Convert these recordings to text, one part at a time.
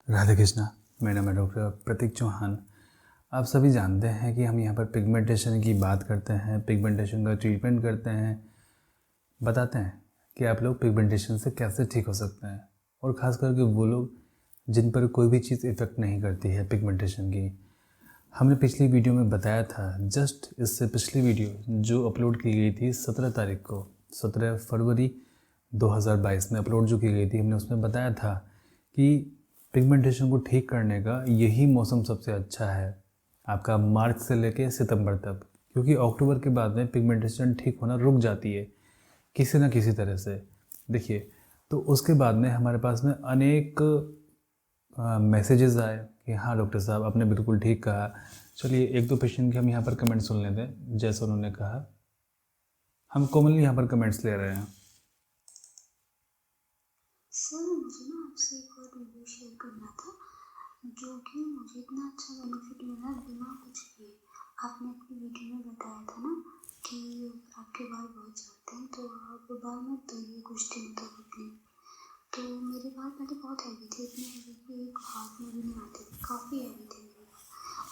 राधे कृष्णा। मेरा नाम है डॉक्टर प्रतीक चौहान। आप सभी जानते हैं कि हम यहाँ पर पिगमेंटेशन की बात करते हैं, पिगमेंटेशन का ट्रीटमेंट करते हैं, बताते हैं कि आप लोग पिगमेंटेशन से कैसे ठीक हो सकते हैं, और ख़ास करके वो लोग जिन पर कोई भी चीज़ इफ़ेक्ट नहीं करती है पिगमेंटेशन की। हमने पिछली वीडियो में बताया था, जस्ट इससे पिछली वीडियो जो अपलोड की गई थी 17 तारीख को, 17 फरवरी 2022 में अपलोड जो की गई थी, हमने उसमें बताया था कि पिगमेंटेशन को ठीक करने का यही मौसम सबसे अच्छा है आपका मार्च से लेके सितंबर तक, क्योंकि अक्टूबर के बाद में पिगमेंटेशन ठीक होना रुक जाती है किसी न किसी तरह से। देखिए, तो उसके बाद में हमारे पास में अनेक मैसेजेस आए कि हाँ डॉक्टर साहब आपने बिल्कुल ठीक कहा। चलिए एक दो पेशेंट के हम यहाँ पर कमेंट्स सुन लेते हैं। जैसे उन्होंने कहा, हम कॉमनली यहाँ पर कमेंट्स ले रहे हैं। सर मुझे ना आपसे एक और वीडियो शेयर करना था जो कि मुझे इतना अच्छा बेनिफिट मिला बिना कुछ किए। आपने अपनी वीडियो में बताया था ना कि आपके बाल बहुत झड़ते हैं तो आप बाल मत धोइए कुछ दिन तक अपने। तो मेरे बाल पहले बहुत हैवी थे, इतने हैवी कि एक हाथ में भी नहीं आते थे, काफ़ी हैवी थे मेरे बाल।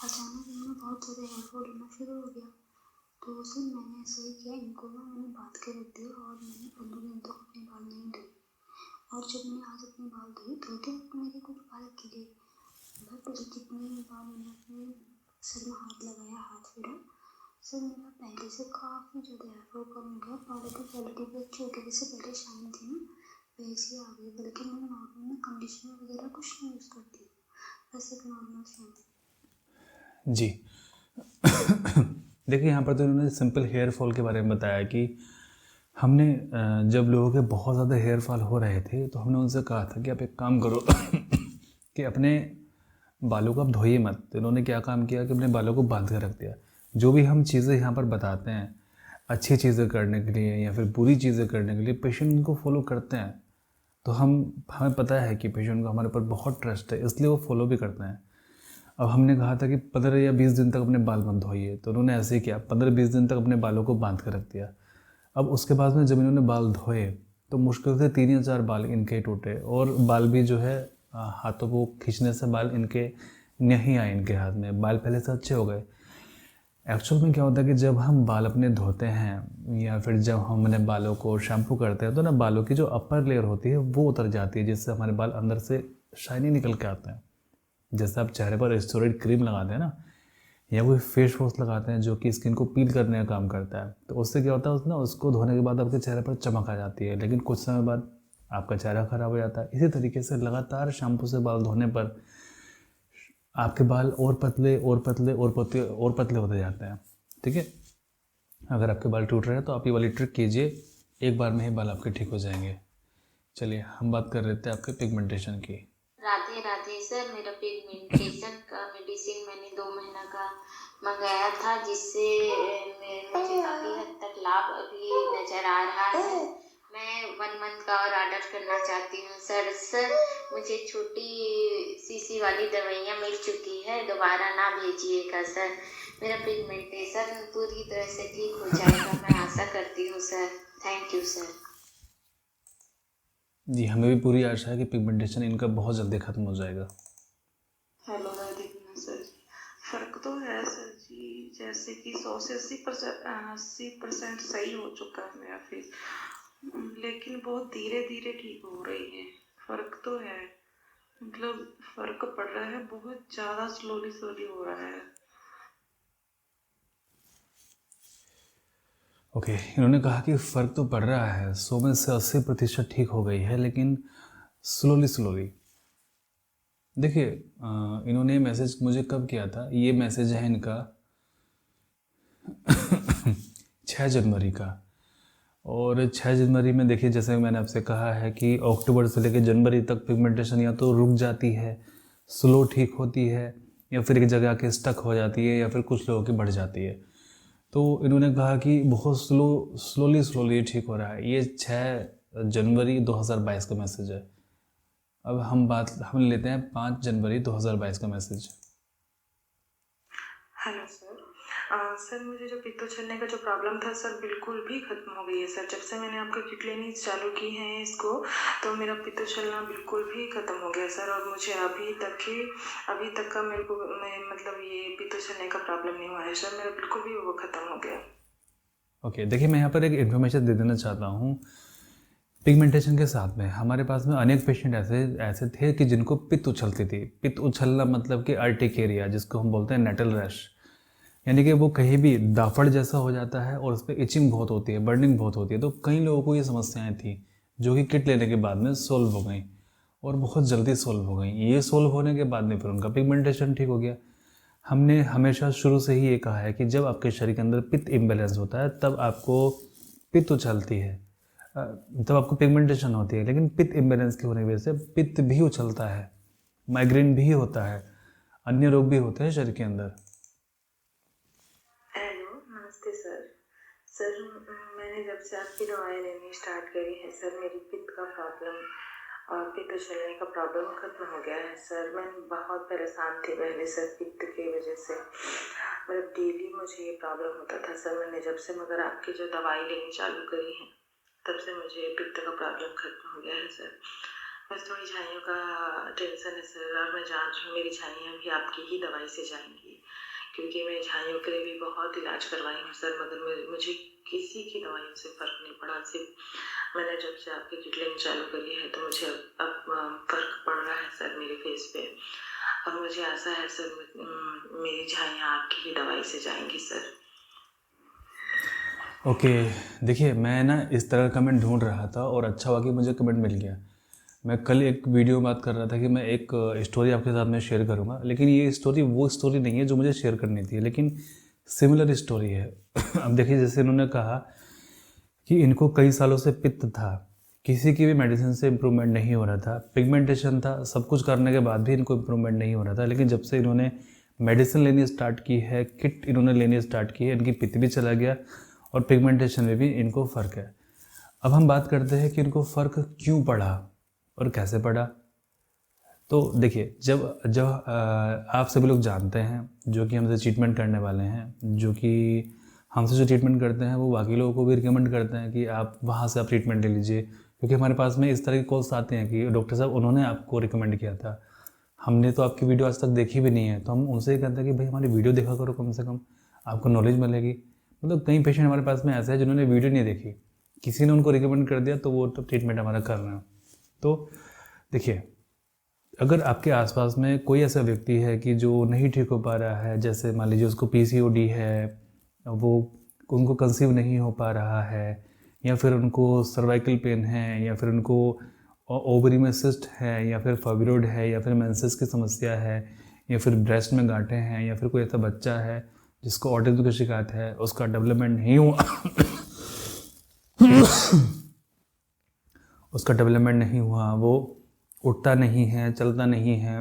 अचानक इनमें बहुत ज़्यादा हेयर फॉल होना शुरू हो गया। तो सर मैंने ऐसा ही किया, इनको ना मैंने बांध के रख दिया और मैंने 15 दिन तक अपने बाल नहीं धोए। और जब मैंने आज अपने बाल धोते मेरे कुछ बाल खिले, बट जितने बाल मैंने अपने सर में हाथ लगाया, हाथ फेरा, सर मेरा पहले से काफ़ी ज़्यादा हेयर फॉल कम हो गया। बालों की क्वालिटी भी अच्छी हो गई, जैसे पहले शाइन थी ना वैसी आ गई। बल्कि मैं नॉर्मल में कंडीशनर वगैरह कुछ नहीं यूज़ करती, बस एक नॉर्मल शाइन। जी देखिए, यहाँ पर तो उन्होंने सिंपल हेयर फॉल के बारे में बताया कि हमने जब लोगों के बहुत ज़्यादा हेयर फॉल हो रहे थे तो हमने उनसे कहा था कि आप एक काम करो कि अपने बालों को आप धोइए मत। तो इन्होंने क्या काम किया कि अपने बालों को बांध कर रख दिया। जो भी हम चीज़ें यहाँ पर बताते हैं अच्छी चीज़ें करने के लिए या फिर बुरी चीज़ें करने के लिए, पेशेंट उनको फॉलो करते हैं। तो हमें पता है कि पेशेंट को हमारे ऊपर बहुत ट्रस्ट है, इसलिए वो फॉलो भी करते हैं। अब हमने कहा था कि 15 या 20 दिन तक अपने बाल मत धोइए, तो उन्होंने ऐसे ही किया, 15-20 दिन तक अपने बालों को बांध कर रख दिया। अब उसके बाद में जब इन्होंने बाल धोए तो मुश्किल से 3 या 4 बाल इनके टूटे, और बाल भी जो है हाथों को खींचने से बाल इनके नहीं आए, इनके हाथ में बाल पहले से अच्छे हो गए। एक्चुअल में क्या होता है कि जब हम बाल अपने धोते हैं या फिर जब हम अपने बालों को शैम्पू करते हैं तो ना बालों की जो अपर लेयर होती है वो उतर जाती है, जिससे हमारे बाल अंदर से शाइनी निकल के आते हैं। जैसे आप चेहरे पर स्टेरॉइड क्रीम लगाते हैं ना, या कोई फेस वॉश लगाते हैं जो कि स्किन को पील करने का काम करता है, तो उससे क्या होता है उसना उसको धोने के बाद आपके चेहरे पर चमक आ जाती है, लेकिन कुछ समय बाद आपका चेहरा ख़राब हो जाता है। इसी तरीके से लगातार शैम्पू से बाल धोने पर आपके बाल और पतले और पतले और पतले और पतले होते जाते हैं। ठीक है, अगर आपके बाल टूट रहे हैं तो आप ये वाली ट्रिक कीजिए, एक बार में ही बाल आपके ठीक हो जाएंगे। चलिए हम बात कर रहे थे आपके पिगमेंटेशन की। राधे राधे सर, मेरा पिगमेंटेशन का मेडिसिन मैंने 2 महीना का मंगाया था, जिससे मुझे काफ़ी हद तक लाभ अभी नज़र आ रहा है। मैं 1 मंथ का और ऑर्डर करना चाहती हूँ सर मुझे छोटी शीशी वाली दवाइयाँ मिल चुकी है, दोबारा ना भेजिएगा सर। मेरा पिगमेंटेशन पूरी तरह से ठीक हो जाएगा, मैं आशा करती हूँ सर। Thank you sir. जी, हमें भी पूरी आशा है कि पिगमेंटेशन इनका बहुत जल्दी ख़त्म हो जाएगा। हेलो राधे सर जी, फ़र्क तो है सर जी, जैसे कि 100 से 80% सही हो चुका है मेरा फेस, लेकिन बहुत धीरे धीरे ठीक हो रही है। फ़र्क तो है, मतलब फ़र्क पड़ रहा है, बहुत ज़्यादा स्लोली हो रहा है। ओके, इन्होंने कहा कि फ़र्क तो पड़ रहा है, 100 में से 80% ठीक हो गई है, लेकिन स्लोली। देखिए, इन्होंने मैसेज मुझे कब किया था, ये मैसेज है इनका 6 जनवरी का। और 6 जनवरी में देखिए, जैसे मैंने आपसे कहा है कि अक्टूबर से लेकर जनवरी तक पिगमेंटेशन या तो रुक जाती है, स्लो ठीक होती है, या फिर एक जगह आके स्टक हो जाती है, या फिर कुछ लोगों की बढ़ जाती है। तो इन्होंने कहा कि बहुत स्लोली ठीक हो रहा है। ये 6 जनवरी 2022 का मैसेज है। अब हम लेते हैं 5 जनवरी 2022 का मैसेज। हेलो सर, सर मुझे जो पित्त उछलने का जो प्रॉब्लम था सर बिल्कुल भी ख़त्म हो गई है सर। जब से मैंने आपके किट लेनी चालू की है इसको, तो मेरा पित्त उछलना बिल्कुल भी ख़त्म हो गया सर। और मुझे अभी तक का मतलब ये पित्त उछलने का प्रॉब्लम नहीं हुआ है सर। मेरा बिल्कुल भी वो ख़त्म हो गया। ओके, देखिए मैं यहाँ पर एक इन्फॉर्मेशन दे देना चाहता हूँ। पिगमेंटेशन के साथ में हमारे पास में अनेक पेशेंट ऐसे थे कि जिनको पित्त उछलती थी। पित्त उछलना मतलब कि अर्टिकेरिया, जिसको हम बोलते हैं नेटल रैश, यानी कि वो कहीं भी दाफड़ जैसा हो जाता है और उस पर इचिंग बहुत होती है, बर्निंग बहुत होती है। तो कई लोगों को ये समस्याएं थी जो कि किट लेने के बाद में सोल्व हो गई और बहुत जल्दी सोल्व हो गई। ये सोल्व होने के बाद में फिर उनका पिगमेंटेशन ठीक हो गया। हमने हमेशा शुरू से ही ये कहा है कि जब आपके शरीर के अंदर पित्त इम्बैलेंस होता है तब आपको पित्त उछलती है, तब आपको पिगमेंटेशन होती है। लेकिन पित्त इम्बैलेंस के होने की वजह से पित्त भी उछलता है, माइग्रेन भी होता है, अन्य रोग भी होते हैं शरीर के अंदर। हेलो, नमस्ते सर। सर मैंने जब से आपकी दवाएं लेनी स्टार्ट करी है सर, मेरी पित्त का प्रॉब्लम और पित्त उछलने का प्रॉब्लम ख़त्म हो गया है सर। मैं बहुत परेशान थी पहले सर पित्त की वजह से, मतलब डेली मुझे ये प्रॉब्लम होता था सर। मैंने जब से मगर आपकी जो दवाई लेनी चालू करी है तब से मुझे पित्त का प्रॉब्लम ख़त्म हो गया है सर। बस थोड़ी झाइयों का टेंशन है सर, और मैं जान रही हूँ मेरी झाइयाँ भी आपकी ही दवाई से जाएंगी, क्योंकि मैं झाइयों के लिए भी बहुत इलाज करवाई हूँ सर, मगर मुझे किसी की दवाइयों से फ़र्क नहीं पड़ा। सिर्फ मैंने जब से आपकी किट लेनी चालू करी है तो मुझे अब फ़र्क पड़ रहा है सर मेरे फेस पे, और मुझे आशा है सर मेरी झाइयाँ आपकी ही दवाई से जाएंगी सर। ओके, देखिए मैं ना इस तरह का कमेंट ढूंढ रहा था और अच्छा हुआ कि मुझे कमेंट मिल गया। मैं कल एक वीडियो में बात कर रहा था कि मैं एक स्टोरी आपके साथ में शेयर करूंगा, लेकिन ये स्टोरी वो स्टोरी नहीं है जो मुझे शेयर करनी थी, लेकिन सिमिलर स्टोरी है। अब देखिए, जैसे इन्होंने कहा कि इनको कई सालों से पित्त था, किसी की भी मेडिसिन से इम्प्रूवमेंट नहीं हो रहा था, पिगमेंटेशन था, सब कुछ करने के बाद भी इनको इम्प्रूवमेंट नहीं हो रहा था। लेकिन जब से इन्होंने मेडिसिन लेनी स्टार्ट की है, किट इन्होंने लेनी स्टार्ट की है, इनकी पित्त भी चला गया और पिगमेंटेशन में भी इनको फ़र्क है। अब हम बात करते हैं कि इनको फ़र्क क्यों पड़ा और कैसे पड़ा। तो देखिए, जब जब आप सभी लोग जानते हैं जो कि हमसे ट्रीटमेंट करने वाले हैं, जो कि हमसे जो ट्रीटमेंट करते हैं वो बाकी लोगों को भी रिकमेंड करते हैं कि आप वहाँ से आप ट्रीटमेंट ले लीजिए, क्योंकि हमारे पास में इस तरह के कॉल्स आते हैं कि डॉक्टर साहब उन्होंने आपको रिकमेंड किया था, हमने तो आपकी वीडियो आज तक देखी भी नहीं है। तो हम उनसे ही कहते हैं कि भाई हमारी वीडियो देखा करो, कम से कम आपको नॉलेज मिलेगी। मतलब कई पेशेंट हमारे पास में ऐसे हैं जिन्होंने वीडियो नहीं देखी, किसी ने उनको रिकमेंड कर दिया तो वो तो ट्रीटमेंट हमारा कर रहे हैं। तो देखिए, अगर आपके आसपास में कोई ऐसा व्यक्ति है कि जो नहीं ठीक हो पा रहा है, जैसे मान लीजिए उसको PCOD है, वो उनको कंसीव नहीं हो पा रहा है, या फिर उनको सर्वाइकल पेन है, या फिर उनको ओवरी में सिस्ट है, या फिर फाइब्रॉइड है, या फिर मेंसेस की समस्या है, या फिर ब्रेस्ट में गांठें हैं, या फिर कोई ऐसा बच्चा है जिसको ऑटिज्म की शिकायत है, उसका डेवलपमेंट नहीं हुआ उसका डेवलपमेंट नहीं हुआ, वो उठता नहीं है, चलता नहीं है,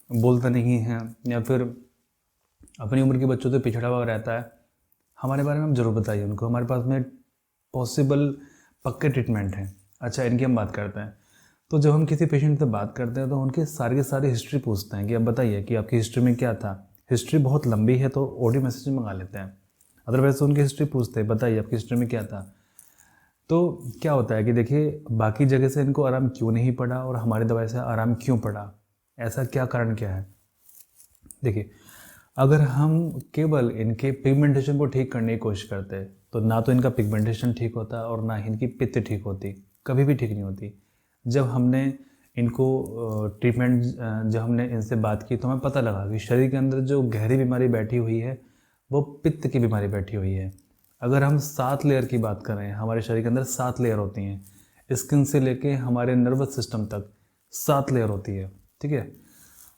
बोलता नहीं है, या फिर अपनी उम्र के बच्चों से पिछड़ा हुआ रहता है, हमारे बारे में हम ज़रूर बताइए उनको। हमारे पास में पॉसिबल पक्के ट्रीटमेंट हैं। अच्छा, इनकी हम बात करते हैं। तो जब हम किसी पेशेंट से बात करते हैं तो उनकी सारी की सारी हिस्ट्री पूछते हैं कि अब बताइए कि आपकी हिस्ट्री में क्या था। हिस्ट्री बहुत लंबी है तो ऑडियो मैसेज मंगा लेते हैं, अदरवाइज उनकी हिस्ट्री पूछते हैं, बताइए आपकी हिस्ट्री में क्या था। तो क्या होता है कि देखिए, बाकी जगह से इनको आराम क्यों नहीं पड़ा और हमारी दवाई से आराम क्यों पड़ा, ऐसा क्या कारण क्या है। देखिए, अगर हम केवल इनके पिगमेंटेशन को ठीक करने की कोशिश करते तो ना तो इनका पिगमेंटेशन ठीक होता और ना ही इनकी पित्त ठीक होती, कभी भी ठीक नहीं होती। जब हमने इनको ट्रीटमेंट जब हमने इनसे बात की तो हमें पता लगा कि शरीर के अंदर जो गहरी बीमारी बैठी हुई है वो पित्त की बीमारी बैठी हुई है। अगर हम 7 लेयर की बात करें, हमारे शरीर के अंदर 7 लेयर होती हैं, स्किन से लेके हमारे नर्वस सिस्टम तक 7 लेयर होती है, ठीक है।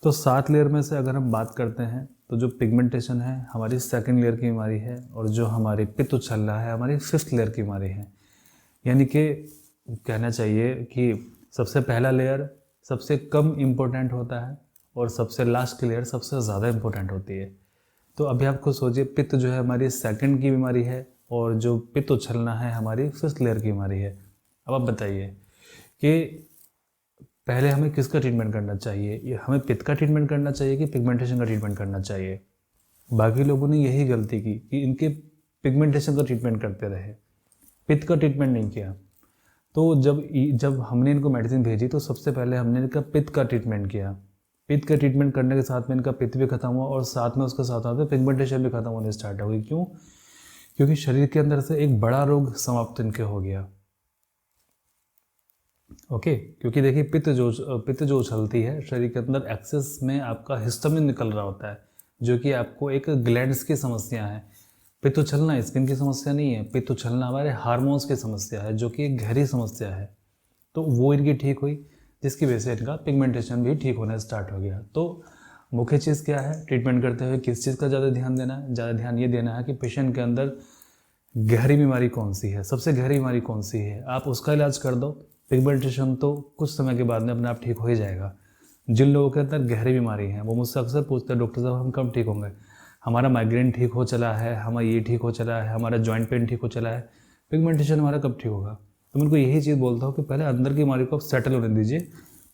तो 7 लेयर में से अगर हम बात करते हैं तो जो पिगमेंटेशन है हमारी 2nd लेयर की बीमारी है, और जो हमारी पित्त उछलना है हमारी 5th लेयर की बीमारी है। यानी कि कहना चाहिए कि सबसे पहला लेयर सबसे कम इम्पोर्टेंट होता है और सबसे लास्ट की लेयर सबसे ज़्यादा इम्पोर्टेंट होती है। तो अभी आपको सोचिए, पित्त जो है हमारी 2nd की बीमारी है और जो पित्त उछलना है हमारी 5th लेयर की बीमारी है। अब आप बताइए कि पहले हमें किसका ट्रीटमेंट करना चाहिए, ये हमें पित्त का ट्रीटमेंट करना चाहिए कि पिगमेंटेशन का ट्रीटमेंट करना चाहिए। बाकी लोगों ने यही गलती की कि इनके पिगमेंटेशन का ट्रीटमेंट करते रहे, पित्त का ट्रीटमेंट नहीं किया। तो जब हमने इनको मेडिसिन भेजी तो सबसे पहले हमने इनका पित्त का ट्रीटमेंट किया। पित्त का ट्रीटमेंट करने के साथ में इनका पित्त भी खत्म हुआ और साथ में उसके साथ साथ पिगमेंटेशन भी खत्म होने स्टार्ट हो गई। क्यों? क्योंकि शरीर के अंदर से एक बड़ा रोग समाप्त इनके हो गया। ओके, क्योंकि देखिए पित्त जो उछलती है शरीर के अंदर, एक्सेस में आपका हिस्टामिन निकल रहा होता है, जो कि आपको एक ग्लैंड्स की समस्या है। पित्त उछलना स्किन की समस्या नहीं है, पित्त उछलना हमारे हार्मोन्स की समस्या है, जो कि एक गहरी समस्या है। तो वो इनकी ठीक हुई, जिसकी वजह से इनका पिगमेंटेशन भी ठीक होना स्टार्ट हो गया। तो मुख्य चीज़ क्या है ट्रीटमेंट करते हुए, किस चीज़ का ज़्यादा ध्यान देना है? ज़्यादा ध्यान ये देना है कि पेशेंट के अंदर गहरी बीमारी कौन सी है, सबसे गहरी बीमारी कौन सी है, आप उसका इलाज कर दो। पिगमेंटेशन तो कुछ समय के बाद में अपने आप ठीक हो ही जाएगा। जिन लोगों के अंदर गहरी बीमारी है वो मुझसे अक्सर पूछते हैं, डॉक्टर साहब हम कब ठीक होंगे? हमारा माइग्रेन ठीक हो चला है, हमारा ये ठीक हो चला है, हमारा जॉइंट पेन ठीक हो चला है, पिगमेंटेशन हमारा कब ठीक होगा? तो मैं उनको यही चीज़ बोलता हूँ कि पहले अंदर की बीमारी को आप सेटल होने दीजिए,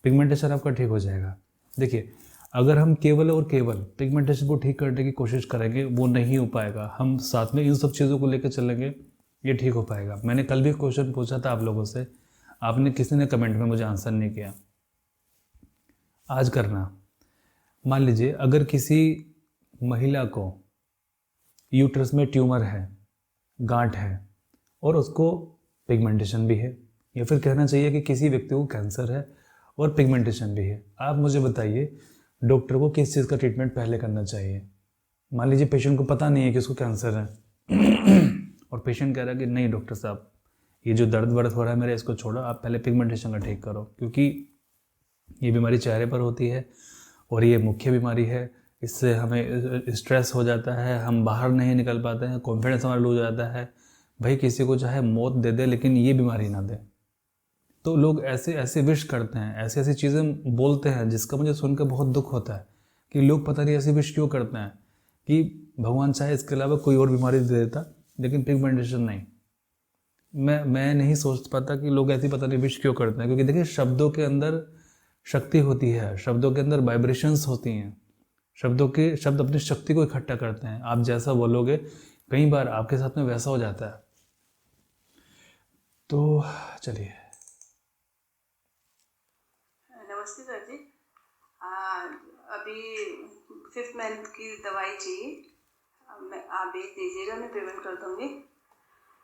पिगमेंटेशन आपका ठीक हो जाएगा। देखिए, अगर हम केवल और केवल पिगमेंटेशन को ठीक करने की कोशिश करेंगे वो नहीं हो पाएगा। हम साथ में इन सब चीज़ों को लेकर चलेंगे, ये ठीक हो पाएगा। मैंने कल भी क्वेश्चन पूछा था आप लोगों से, आपने किसी ने कमेंट में मुझे आंसर नहीं किया। आज करना। मान लीजिए अगर किसी महिला को यूट्रस में ट्यूमर है, गांठ है और उसको पिगमेंटेशन भी है, या फिर कहना चाहिए कि किसी व्यक्ति को कैंसर है और पिगमेंटेशन भी है, आप मुझे बताइए डॉक्टर को किस चीज़ का ट्रीटमेंट पहले करना चाहिए? मान लीजिए पेशेंट को पता नहीं है कि उसको कैंसर है और पेशेंट कह रहा है कि नहीं डॉक्टर साहब ये जो दर्द वर्द हो रहा है मेरे, इसको छोड़ो, आप पहले पिगमेंटेशन का ठीक करो, क्योंकि ये बीमारी चेहरे पर होती है और ये मुख्य बीमारी है। इससे हमें स्ट्रेस हो जाता है, हम बाहर नहीं निकल पाते हैं, कॉन्फिडेंस हमारा लूज हो जाता है। भाई किसी को चाहे मौत दे दे लेकिन ये बीमारी ना दे। तो लोग ऐसे ऐसे विश करते हैं, ऐसी ऐसी चीज़ें बोलते हैं जिसका मुझे सुनकर बहुत दुख होता है कि लोग पता नहीं ऐसी विश क्यों करते हैं कि भगवान चाहे इसके अलावा कोई और बीमारी दे देता लेकिन पिगमेंटेशन नहीं। मैं नहीं सोच पाता कि लोग ऐसी पता नहीं विश क्यों करते हैं, क्योंकि देखिए शब्दों के अंदर शक्ति होती है, शब्दों के अंदर वाइब्रेशंस होती हैं, शब्द अपनी शक्ति को इकट्ठा करते हैं। आप जैसा बोलोगे कई बार आपके साथ में वैसा हो जाता है। तो चलिए, नमस्ते सर जी। अभी 5th मंथ की दवाई चाहिए, आप भेज दीजिएगा, मैं पेमेंट कर दूँगी।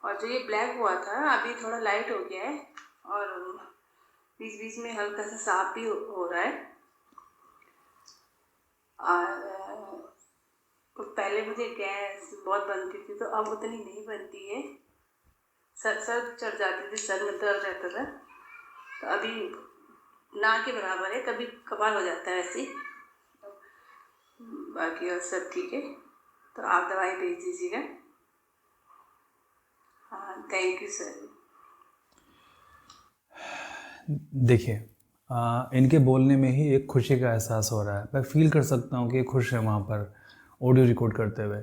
और जो ये ब्लैक हुआ था अभी थोड़ा लाइट हो गया है और बीच बीच में हल्का सा साफ भी हो रहा है। और पहले मुझे गैस बहुत बनती थी तो अब उतनी नहीं बनती है। सर चढ़ जाती थी, सर में दर्द रहता था, तो अभी ना के बराबर है, कभी कभार हो जाता है ऐसे। बाकी और सब ठीक है, तो आप दवाई भेज दीजिएगा। हाँ, थैंक यू सर। देखिए इनके बोलने में ही एक खुशी का एहसास हो रहा है, मैं फील कर सकता हूँ कि ये खुश है वहाँ पर ऑडियो रिकॉर्ड करते हुए।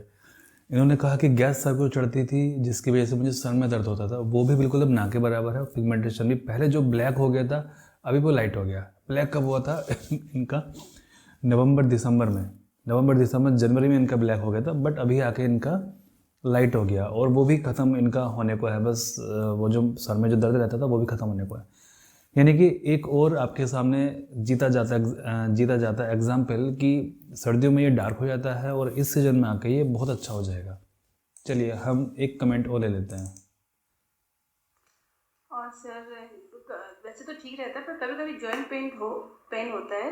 इन्होंने कहा कि गैस सर को चढ़ती थी जिसकी वजह से मुझे सर में दर्द होता था, वो भी बिल्कुल अब ना के बराबर है। पिगमेंटेशन भी पहले जो ब्लैक हो गया था अभी वो लाइट हो गया। ब्लैक कब हुआ था इनका? नवंबर दिसंबर जनवरी में इनका ब्लैक हो गया था, बट अभी आके इनका लाइट हो गया और वो भी ख़त्म इनका होने को है। बस वो जो सर में जो दर्द रहता था वो भी ख़त्म होने को है। यानी कि एक और आपके सामने जीता जाता है एग्जाम्पल कि सर्दियों में ये डार्क हो जाता है और इस सीजन में आके ये बहुत अच्छा हो जाएगा। चलिए हम एक कमेंट और ले लेते हैं। और सर वैसे तो ठीक रहता है, पर कभी कभी जॉइंट पेन होता है।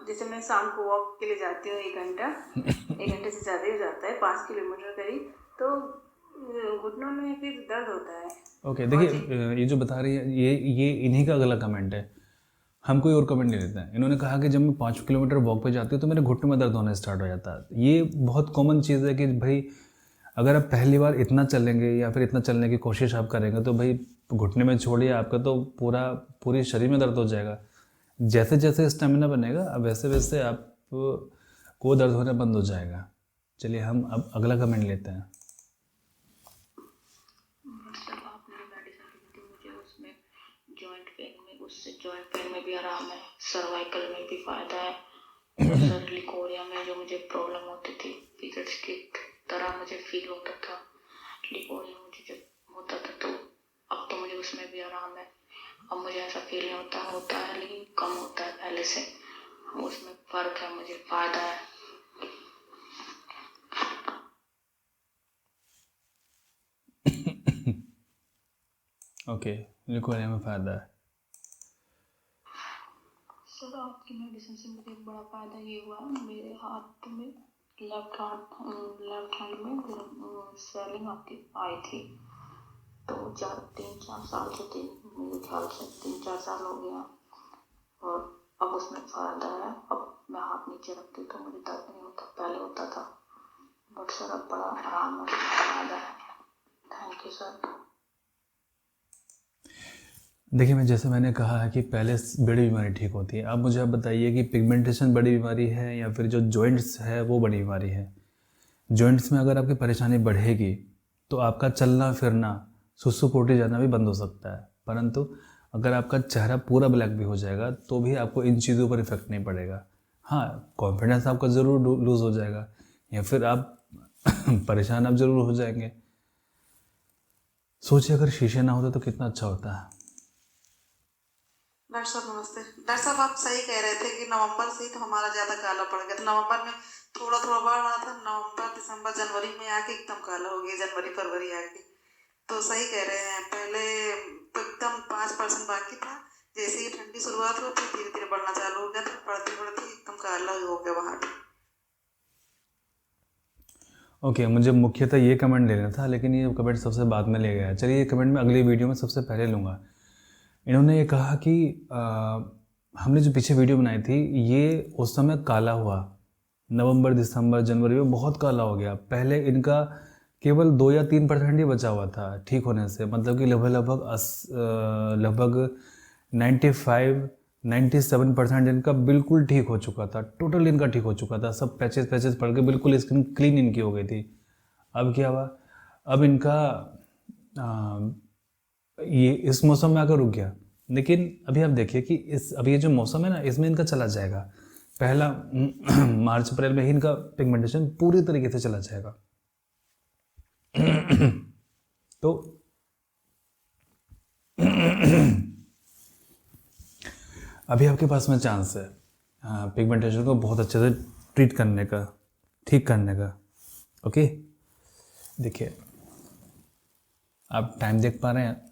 जैसे मैं शाम को वॉक के लिए जाती हूँ 1 घंटे से ज़्यादा ही हो जाता है, 5 किलोमीटर करीब, तो घुटनों में फिर दर्द होता है। ओके, देखिए ये जो बता रही है ये इन्हीं का अगला कमेंट है, हम कोई और कमेंट नहीं लेते हैं। इन्होंने कहा कि जब मैं 5 किलोमीटर वॉक पे जाती हूँ तो मेरे घुटनों में दर्द होना स्टार्ट हो जाता है। ये बहुत कॉमन चीज़ है कि भाई अगर आप पहली बार इतना चलेंगे या फिर इतना चलने की कोशिश आप करेंगे तो भाई घुटने में छोड़िए, आपका तो पूरी शरीर में दर्द हो जाएगा। जैसे जैसे स्टेमिना बनेगा वैसे वैसे आप को दर्द होना बंद हो जाएगा। चलिए हम अब अगला कमेंट लेते हैं। मतलब आपने मेडिसिन दी थी मुझे, उसमें जॉइंट पेन में भी आराम है, सर्वाइकल में भी फायदा है, सर्लिकोरिया में जो मुझे प्रॉब्लम होती थी पीरियड्स की तरह मुझे फील होता था, डिपोज मुझे जब होता था, तो अब तो मुझे उसमें भी आराम है। अब मुझे ऐसा फील नहीं होता है लेकिन कम होता है पहले से, उसमें फ़र्क है, मुझे फ़ायदा है। ओके, लिखवाने में फ़ायदा है। सर आपकी मेडिसिन से मुझे एक बड़ा फ़ायदा ये हुआ, मेरे हाथ में लेफ्ट हैंड में स्वेलिंग आई थी, तो 3-4 साल से मेरे ख्याल से 3-4 साल हो गया, और अब उसमें फ़ायदा है। अब मैं हाथ नीचे रखती तो मुझे दर्द नहीं होता, पहले होता था, बट सर अब बड़ा आराम है, फ़ायदा है। Thank you sir. देखिए, जैसे मैंने कहा है कि पहले बड़ी बीमारी ठीक होती है। अब मुझे आप बताइए कि पिगमेंटेशन बड़ी बीमारी है या फिर जो जॉइंट्स है वो बड़ी बीमारी है। जॉइंट्स में अगर आपकी परेशानी बढ़ेगी तो आपका चलना फिरना, सुसु पोटी जाना भी बंद हो सकता है, परंतु अगर आपका चेहरा पूरा ब्लैक भी हो जाएगा तो भी आपको इन चीज़ों पर इफेक्ट नहीं पड़ेगा। हाँ, कॉन्फिडेंस आपका ज़रूर लूज़ हो जाएगा या फिर आप परेशान आप ज़रूर हो जाएंगे। सोचिए अगर शीशे ना होते तो कितना अच्छा होता है। डॉक्टर साहब नमस्ते। डॉक्टर साहब आप सही कह रहे थे कि नवंबर से ही तो हमारा ज़्यादा काला पड़ गया था। नवंबर में थोड़ा थोड़ा बढ़ रहा था, नवंबर दिसंबर जनवरी में आके एकदम काला हो गया, जनवरी फरवरी आके। तो सही कह रहे हैं, पहले तो एकदम 5% बाकी था, जैसे ही ठंडी शुरुआत हुई फिर धीरे धीरे बढ़ना चालू हो गया, तो बढ़ते बढ़ते एकदम काला हो गया वहाँ पे। ओके, मुझे मुख्यतः ये कमेंट लेना था, लेकिन ये कमेंट सबसे बाद में ले गया। चलिए, ये कमेंट मैं अगली वीडियो में सबसे पहले लूँगा। इन्होंने ये कहा कि हमने जो पीछे वीडियो बनाई थी ये उस समय काला हुआ, नवंबर दिसंबर जनवरी में बहुत काला हो गया। पहले इनका केवल 2 या 3% ही बचा हुआ था ठीक होने से, मतलब कि लगभग 95-97% इनका बिल्कुल ठीक हो चुका था, टोटल इनका ठीक हो चुका था, सब पैचेस पड़ के बिल्कुल स्किन क्लीन इनकी हो गई थी। अब क्या हुआ, अब इनका ये इस मौसम में आकर रुक गया। लेकिन अभी आप देखिए कि अभी ये जो मौसम है ना, इसमें इनका चला जाएगा। पहला मार्च अप्रैल में ही इनका पिगमेंटेशन पूरी तरीके से चला जाएगा। तो अभी आपके पास में चांस है पिगमेंटेशन को बहुत अच्छे से ट्रीट करने का, ठीक करने का। ओके, देखिए आप टाइम देख पा रहे हैं,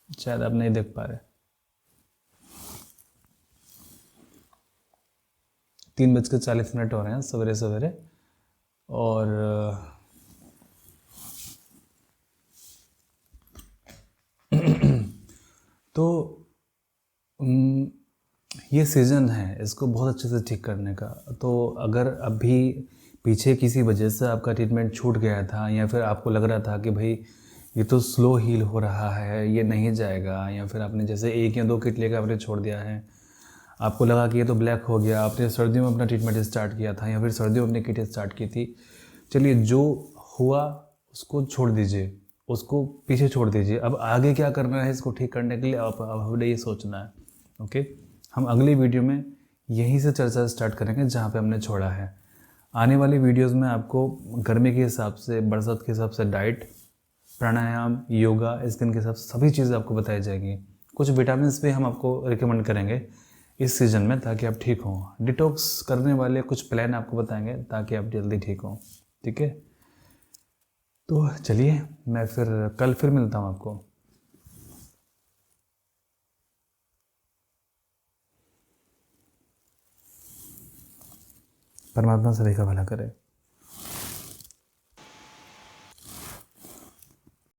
शायद आप नहीं देख पा रहे। 3:40 हो रहे हैं सवेरे सवेरे, और तो ये सीज़न है इसको बहुत अच्छे से ठीक करने का। तो अगर अभी पीछे किसी वजह से आपका ट्रीटमेंट छूट गया था, या फिर आपको लग रहा था कि भाई ये तो स्लो हील हो रहा है, ये नहीं जाएगा, या फिर आपने जैसे 1 या 2 किट लेकर आपने छोड़ दिया है, आपको लगा कि ये तो ब्लैक हो गया, आपने सर्दियों में अपना ट्रीटमेंट स्टार्ट किया था या फिर सर्दियों में अपनी किट स्टार्ट की थी, चलिए जो हुआ उसको छोड़ दीजिए, उसको पीछे छोड़ दीजिए। अब आगे क्या करना है इसको ठीक करने के लिए अब हमें ये सोचना है। ओके, हम अगली वीडियो में यहीं से चर्चा स्टार्ट करेंगे जहाँ पे हमने छोड़ा है। आने वाली वीडियोस में आपको गर्मी के हिसाब से, बरसात के हिसाब से डाइट, प्राणायाम, योगा, स्किन के हिसाब से सभी चीज़ें आपको बताई जाएंगी। कुछ विटामिन भी हम आपको रिकमेंड करेंगे इस सीज़न में ताकि आप ठीक हों। डिटॉक्स करने वाले कुछ प्लान आपको बताएंगे ताकि आप जल्दी ठीक हों। ठीक है, तो चलिए मैं फिर कल फिर मिलता हूँ आपको। परमात्मा सभी का भला करे।